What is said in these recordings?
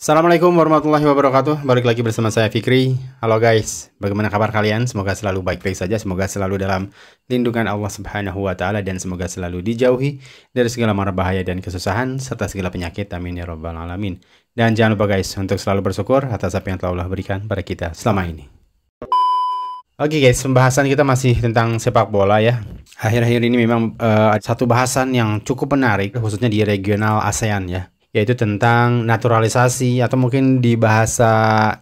Assalamualaikum warahmatullahi wabarakatuh. Balik lagi bersama saya Fikri. Halo guys, bagaimana kabar kalian? Semoga selalu baik-baik saja. Semoga selalu dalam lindungan Allah Subhanahu wa Ta'ala, dan semoga selalu dijauhi dari segala mara bahaya dan kesusahan serta segala penyakit. Amin ya rabbal alamin. Dan jangan lupa guys untuk selalu bersyukur atas apa yang telah Allah berikan pada kita selama ini. Oke guys, pembahasan kita masih tentang sepak bola ya. Akhir-akhir ini memang satu bahasan yang cukup menarik, khususnya di regional ASEAN ya, yaitu tentang naturalisasi atau mungkin di bahasa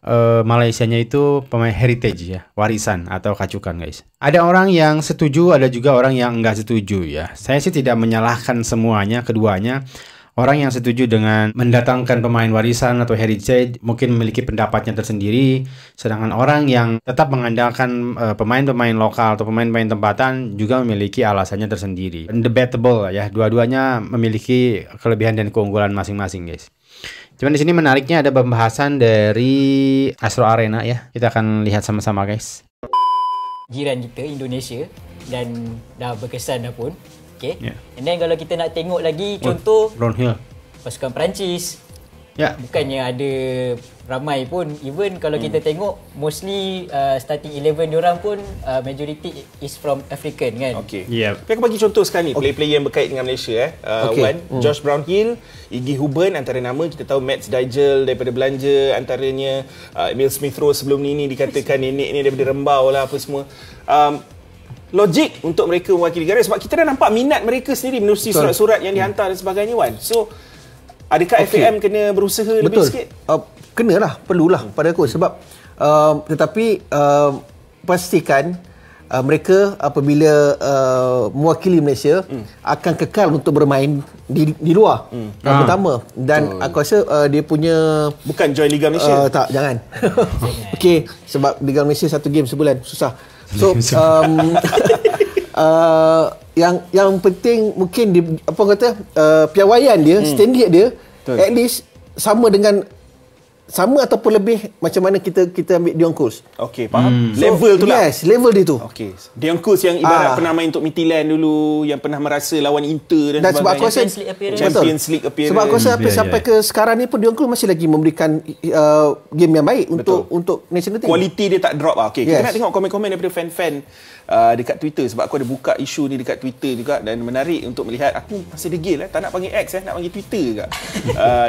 Malaysianya itu pemain heritage ya, warisan atau kacukan guys. Ada orang yang setuju, ada juga orang yang enggak setuju ya. Saya sih tidak menyalahkan semuanya, keduanya. Orang yang setuju dengan mendatangkan pemain warisan atau heritage mungkin memiliki pendapatnya tersendiri, sedangkan orang yang tetap mengandalkan pemain-pemain lokal atau pemain-pemain tempatan juga memiliki alasannya tersendiri. Debatable ya, dua-duanya memiliki kelebihan dan keunggulan masing-masing guys. Cuman di sini menariknya ada pembahasan dari Astro Arena ya. Kita akan lihat sama-sama guys. Jiran kita Indonesia dan dah berkesan dah pun. Okay. Yeah. And then kalau kita nak tengok lagi contoh Brownhill, pasukan Perancis. Ya. Bukannya ada ramai pun, even kalau kita tengok mostly starting 11 diorang pun majority is from African kan. Okey. Yep. Tapi aku bagi contoh sekarang ni player-player yang berkait dengan Malaysia Okay. Josh Brownhill, Iggy Huben antara nama, kita tahu Matt Digel daripada Belanja antaranya, Emil Smith Rowe sebelum ni dikatakan nenek ni daripada Rembau lah apa semua. Logik untuk mereka mewakili negara sebab kita dah nampak minat mereka sendiri menerusi surat-surat yang dihantar dan sebagainya Wan. So adakah FAM kena berusaha lebih sikit? Kenalah, perlulah pada aku sebab tetapi pastikan mereka apabila mewakili Malaysia akan kekal untuk bermain di luar pertama, dan aku rasa dia punya Bukan join Liga Malaysia. tak, jangan. Okey, sebab Liga Malaysia satu game sebulan susah. So yang penting mungkin di, apa kata, piawaian dia, standard dia at least sama ataupun lebih macam mana kita ambil Dion Coles. Okey, faham. Level tu lah. Yes, level dia tu. Okey. Dion Coles yang ibarat pernah main untuk Midtjylland dulu, yang pernah merasa lawan Inter dan sebab aku rasa Champions League appearance. Sebab aku rasa sampai ke sekarang ni pun Dion Coles masih lagi memberikan game yang baik untuk national team. Kualiti dia tak drop lah. Okey, Yes. kita nak tengok komen-komen daripada fan-fan dekat Twitter, sebab aku ada buka isu ni dekat Twitter juga, dan menarik untuk melihat. Aku masih degil tak nak panggil X, nak panggil Twitter juga.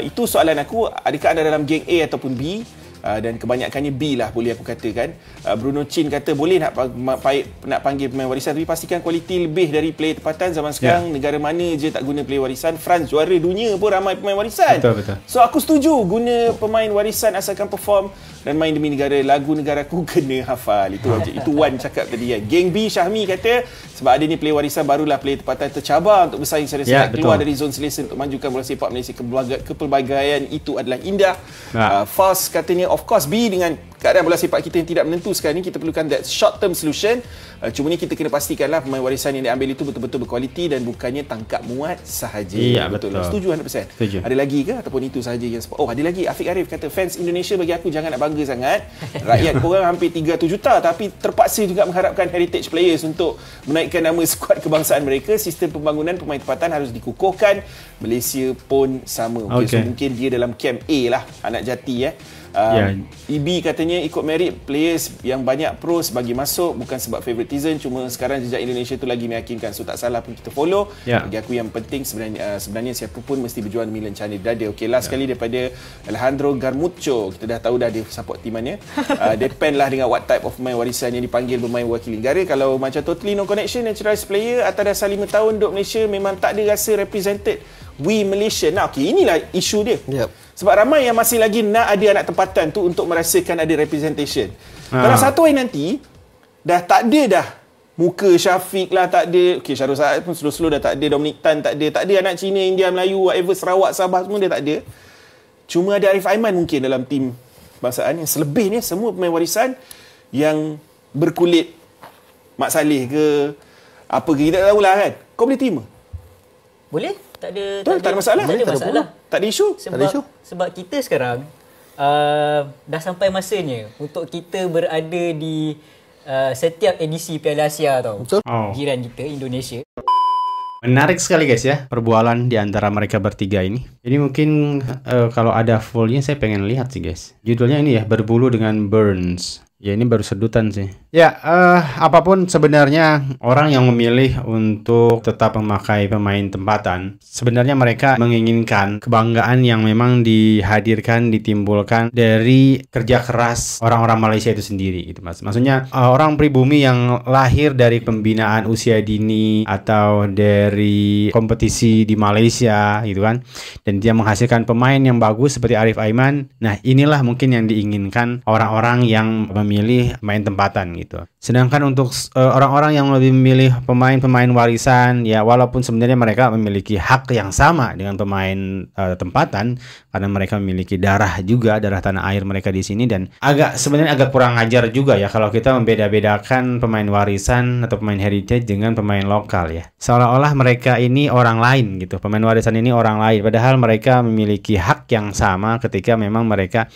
Itu soalan aku, adakah anda dalam geng A ataupun B? Dan kebanyakannya B lah boleh aku katakan. Bruno Chin kata boleh nak panggil pemain warisan, tapi pastikan kualiti lebih dari player tempatan. Zaman sekarang negara mana je tak guna player warisan. France juara dunia pun ramai pemain warisan. Betul. So aku setuju guna pemain warisan asalkan perform dan main demi negara. Lagu negaraku kena hafal. Itu wajib. Itu Wan cakap tadi kan. Geng B, Syahmi kata sebab adanya player warisan barulah player tempatan tercabar untuk bersaing secara sehat, keluar dari zon selesa untuk majukan bola sepak Malaysia. Kepelbagaian itu adalah indah. Fast katanya of course B, dengan keadaan bola sepak kita yang tidak menentu sekarang ni, kita perlukan that short term solution. Cuma ni kita kena pastikanlah pemain warisan yang diambil itu betul-betul berkualiti dan bukannya tangkap muat sahaja. Ya, betul. Setuju 100%. Setuju. Ada lagi ke ataupun itu sahaja yang ada lagi? Afiq Arif kata fans Indonesia bagi aku jangan nak bangga sangat. Rakyat korang hampir 300 juta tapi terpaksa juga mengharapkan heritage players untuk menaikkan nama skuad kebangsaan mereka. Sistem pembangunan pemain tempatan harus dikukuhkan. Malaysia pun sama. So mungkin dia dalam camp A lah, anak jati EB katanya ikut merit players yang banyak pros bagi masuk, bukan sebab favoritism. Cuma sekarang jejak Indonesia tu lagi meyakinkan, so tak salah pun kita follow. Bagi aku yang penting sebenarnya siapa pun mesti berjuang demi lencana dada. Okey, last sekali daripada Alejandro Garmucho, kita dah tahu dah dia support timannya. Depend lah dengan what type of pemain warisan yang dipanggil bermain wakil negara. Kalau macam totally no connection, naturalized player atas dasar 5 tahun duduk Malaysia, memang tak ada rasa represented we Malaysia. Nah, okey, inilah isu dia. Sebab ramai yang masih lagi nak ada anak tempatan tu untuk merasakan ada representation. Kalau satu hari nanti dah tak ada dah muka Syafiq lah, tak ada. Okey, Syarul Saad pun slow-slow dah tak ada, Dominic Tan tak ada anak Cina, India, Melayu, whatever, Sarawak, Sabah semua dia tak ada. Cuma ada Arif Aiman mungkin dalam tim bangsaan. Yang selebihnya semua pemain warisan yang berkulit Mak Saleh ke apa ke, kita tak tahulah kan. Kau boleh terima? Boleh? Tak ada masalah. Tak ada masalah. Tak ada isu. Sebab kita sekarang dah sampai masanya untuk kita berada di setiap edisi Piala Asia tau. Betul. Jiran kita Indonesia. Menarik sekali guys ya perbualan di antara mereka bertiga ini. Jadi mungkin kalau ada fullnya saya pengen lihat sih guys. Judulnya ini ya, Berbulu dengan Burns. Ya ini baru sedutan sih. Ya apapun sebenarnya orang yang memilih untuk tetap memakai pemain tempatan, sebenarnya mereka menginginkan kebanggaan yang memang dihadirkan, ditimbulkan dari kerja keras orang-orang Malaysia itu sendiri gitu mas. Maksudnya orang pribumi yang lahir dari pembinaan usia dini atau dari kompetisi di Malaysia gitu kan, dan dia menghasilkan pemain yang bagus seperti Arif Aiman. Nah inilah mungkin yang diinginkan orang-orang yang memilih pemain tempatan gitu. Sedangkan untuk orang-orang yang lebih memilih pemain-pemain warisan, ya walaupun sebenarnya mereka memiliki hak yang sama dengan pemain tempatan karena mereka memiliki darah juga, darah tanah air mereka di sini, dan sebenarnya agak kurang ajar juga ya kalau kita membeda-bedakan pemain warisan atau pemain heritage dengan pemain lokal ya. Seolah-olah mereka ini orang lain gitu. Pemain warisan ini orang lain, padahal mereka memiliki hak yang sama ketika memang mereka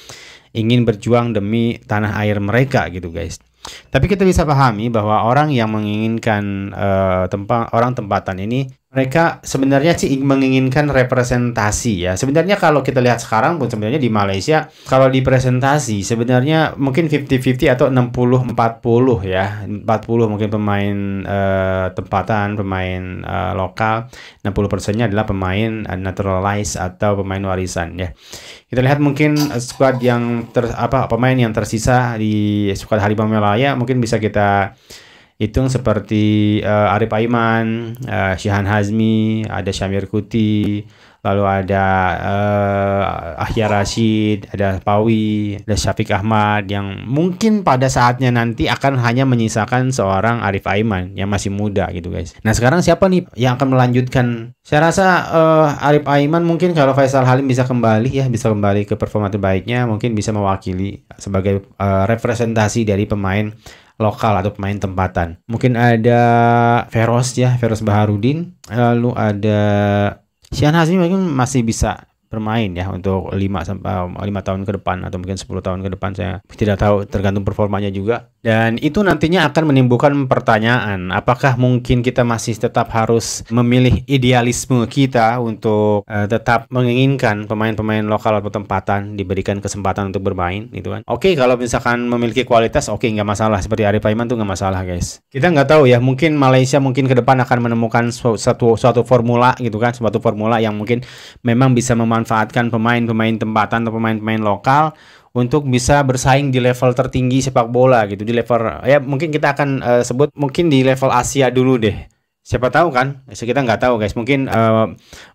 ingin berjuang demi tanah air mereka gitu guys. Tapi kita bisa pahami bahwa orang yang menginginkan orang tempatan ini, mereka sebenarnya sih menginginkan representasi ya. Sebenarnya kalau kita lihat sekarang pun sebenarnya di Malaysia, kalau di presentasi sebenarnya mungkin 50-50 atau 60-40 ya. 40 mungkin pemain tempatan, pemain lokal, 60%-nya adalah pemain naturalized atau pemain warisan ya. Kita lihat mungkin squad yang pemain yang tersisa di squad Harimau Malaya mungkin bisa kita hitung seperti Arif Aiman, Syihan Hazmi, ada Syamir Kuti, lalu ada Ahya Rashid, ada Pawi, ada Syafiq Ahmad, yang mungkin pada saatnya nanti akan hanya menyisakan seorang Arif Aiman yang masih muda gitu guys. Nah sekarang siapa nih yang akan melanjutkan? Saya rasa Arif Aiman mungkin kalau Faisal Halim bisa kembali ke performa terbaiknya, mungkin bisa mewakili sebagai representasi dari pemain lokal atau pemain tempatan. Mungkin ada Feroz Baharudin, lalu ada Syihan Hazmi mungkin masih bisa bermain ya untuk 5 tahun ke depan atau mungkin 10 tahun ke depan, saya tidak tahu, tergantung performanya juga. Dan itu nantinya akan menimbulkan pertanyaan, apakah mungkin kita masih tetap harus memilih idealisme kita untuk tetap menginginkan pemain-pemain lokal atau tempatan diberikan kesempatan untuk bermain gitu kan. Oke, kalau misalkan memiliki kualitas, oke, nggak masalah. Seperti Arif Aiman tuh nggak masalah guys. Kita nggak tahu ya, mungkin Malaysia mungkin ke depan akan menemukan suatu formula gitu kan, suatu formula yang mungkin memang bisa memanfaatkan pemain-pemain tempatan atau pemain-pemain lokal untuk bisa bersaing di level tertinggi sepak bola gitu, di level ya mungkin kita akan sebut mungkin di level Asia dulu deh. Siapa tahu kan, kita nggak tahu guys, mungkin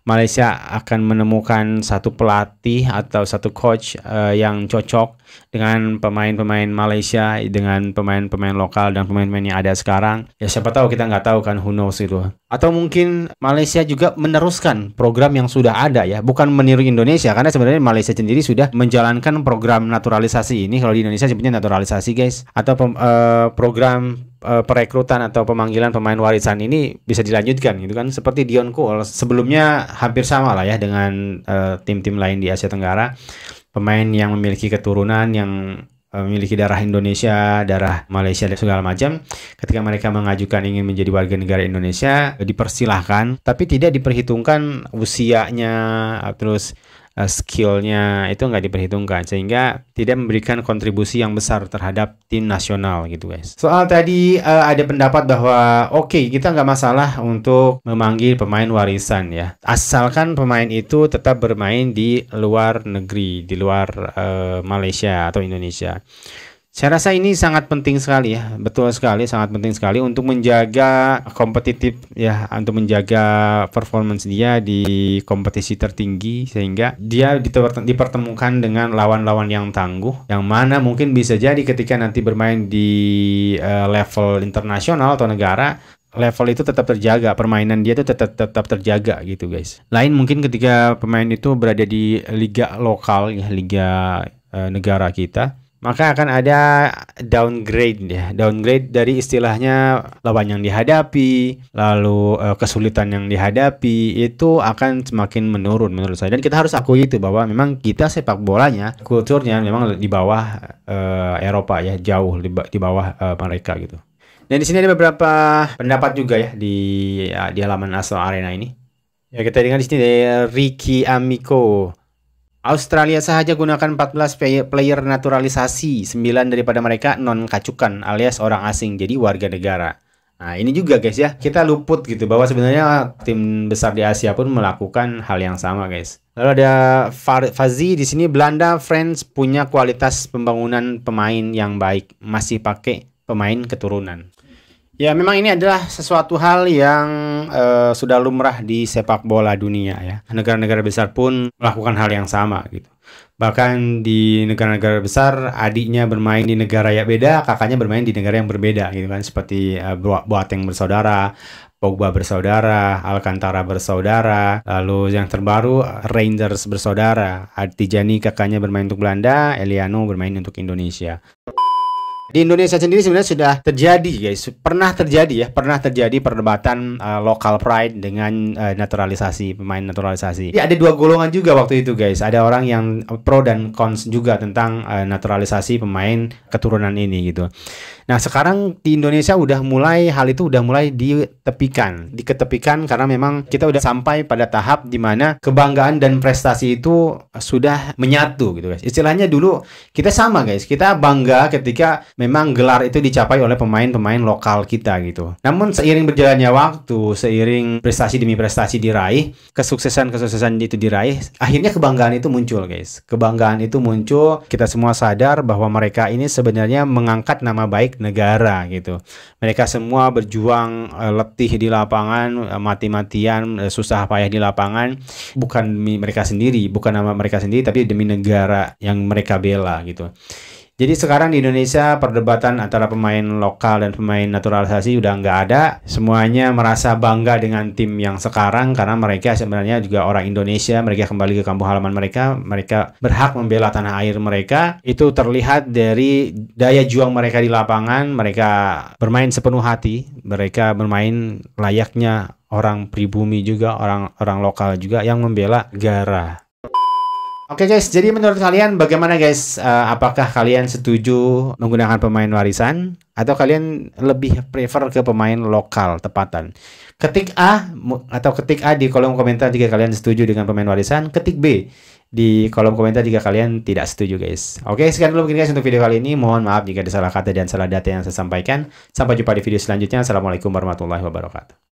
Malaysia akan menemukan satu pelatih atau satu coach yang cocok dengan pemain-pemain Malaysia, dengan pemain-pemain lokal dan pemain-pemain yang ada sekarang. Ya siapa tahu, kita nggak tahu kan, who knows itu. Atau mungkin Malaysia juga meneruskan program yang sudah ada ya, bukan meniru Indonesia, karena sebenarnya Malaysia sendiri sudah menjalankan program naturalisasi ini. Kalau di Indonesia sebutnya naturalisasi guys, atau program perekrutan atau pemanggilan pemain warisan ini bisa dilanjutkan gitu kan, seperti Dion Cole sebelumnya hampir sama lah ya dengan tim-tim lain di Asia Tenggara, pemain yang memiliki keturunan yang memiliki darah Indonesia, darah Malaysia dan segala macam. Ketika mereka mengajukan ingin menjadi warga negara Indonesia, dipersilahkan, tapi tidak diperhitungkan usianya, terus skillnya itu nggak diperhitungkan, sehingga tidak memberikan kontribusi yang besar terhadap tim nasional gitu guys. Soal tadi ada pendapat bahwa oke, kita nggak masalah untuk memanggil pemain warisan ya, asalkan pemain itu tetap bermain di luar negeri, di luar Malaysia atau Indonesia. Saya rasa ini sangat penting sekali ya, betul sekali, sangat penting sekali untuk menjaga kompetitif ya, untuk menjaga performance dia di kompetisi tertinggi, sehingga dia dipertemukan dengan lawan-lawan yang tangguh, yang mana mungkin bisa jadi ketika nanti bermain di level internasional atau negara, level itu tetap terjaga, permainan dia itu tetap terjaga gitu guys. Lain mungkin ketika pemain itu berada di liga lokal ya, liga negara kita, maka akan ada downgrade ya, downgrade dari istilahnya lawan yang dihadapi, lalu kesulitan yang dihadapi itu akan semakin menurun menurut saya. Dan kita harus akui itu, bahwa memang kita sepak bolanya, kulturnya memang di bawah Eropa ya, jauh di bawah mereka gitu. Dan di sini ada beberapa pendapat juga ya di halaman Astro Arena ini. Ya, kita dengar di sini dari Ricky Amico. Australia sahaja gunakan 14 player naturalisasi, 9 daripada mereka non-kacukan alias orang asing, jadi warga negara. Nah, ini juga guys ya, kita luput gitu bahwa sebenarnya tim besar di Asia pun melakukan hal yang sama guys. Lalu ada Fazi di sini, Belanda France punya kualitas pembangunan pemain yang baik, masih pakai pemain keturunan. Ya, memang ini adalah sesuatu hal yang sudah lumrah di sepak bola dunia ya. Negara-negara besar pun melakukan hal yang sama gitu. Bahkan di negara-negara besar, adiknya bermain di negara yang beda, kakaknya bermain di negara yang berbeda gitu kan. Seperti Boateng bersaudara, Pogba bersaudara, Alcantara bersaudara, lalu yang terbaru Rangers bersaudara. Tijani kakaknya bermain untuk Belanda, Eliano bermain untuk Indonesia. Di Indonesia sendiri sebenarnya sudah terjadi guys, pernah terjadi perdebatan local pride dengan naturalisasi, pemain naturalisasi. Jadi ada dua golongan juga waktu itu guys, ada orang yang pro dan cons juga tentang naturalisasi pemain keturunan ini gitu. Nah sekarang di Indonesia hal itu udah mulai diketepikan karena memang kita udah sampai pada tahap di mana kebanggaan dan prestasi itu sudah menyatu gitu guys. Istilahnya dulu kita sama guys, kita bangga ketika memang gelar itu dicapai oleh pemain-pemain lokal kita gitu. Namun seiring berjalannya waktu, seiring prestasi demi prestasi diraih, kesuksesan itu diraih, akhirnya kebanggaan itu muncul guys. Kebanggaan itu muncul, kita semua sadar bahwa mereka ini sebenarnya mengangkat nama baik negara gitu. Mereka semua berjuang letih di lapangan, mati-matian, susah payah di lapangan, bukan mereka sendiri, bukan nama mereka sendiri, tapi demi negara yang mereka bela gitu. Jadi sekarang di Indonesia perdebatan antara pemain lokal dan pemain naturalisasi udah nggak ada. Semuanya merasa bangga dengan tim yang sekarang karena mereka sebenarnya juga orang Indonesia. Mereka kembali ke kampung halaman mereka. Mereka berhak membela tanah air mereka. Itu terlihat dari daya juang mereka di lapangan. Mereka bermain sepenuh hati. Mereka bermain layaknya orang pribumi juga, orang lokal juga yang membela negara. Oke guys, jadi menurut kalian bagaimana guys? Apakah kalian setuju menggunakan pemain warisan atau kalian lebih prefer ke pemain lokal tepatan? Ketik A atau ketik A di kolom komentar jika kalian setuju dengan pemain warisan. Ketik B di kolom komentar jika kalian tidak setuju guys. Oke, sekian dulu mungkin guys untuk video kali ini. Mohon maaf jika ada salah kata dan salah data yang saya sampaikan. Sampai jumpa di video selanjutnya. Assalamualaikum warahmatullahi wabarakatuh.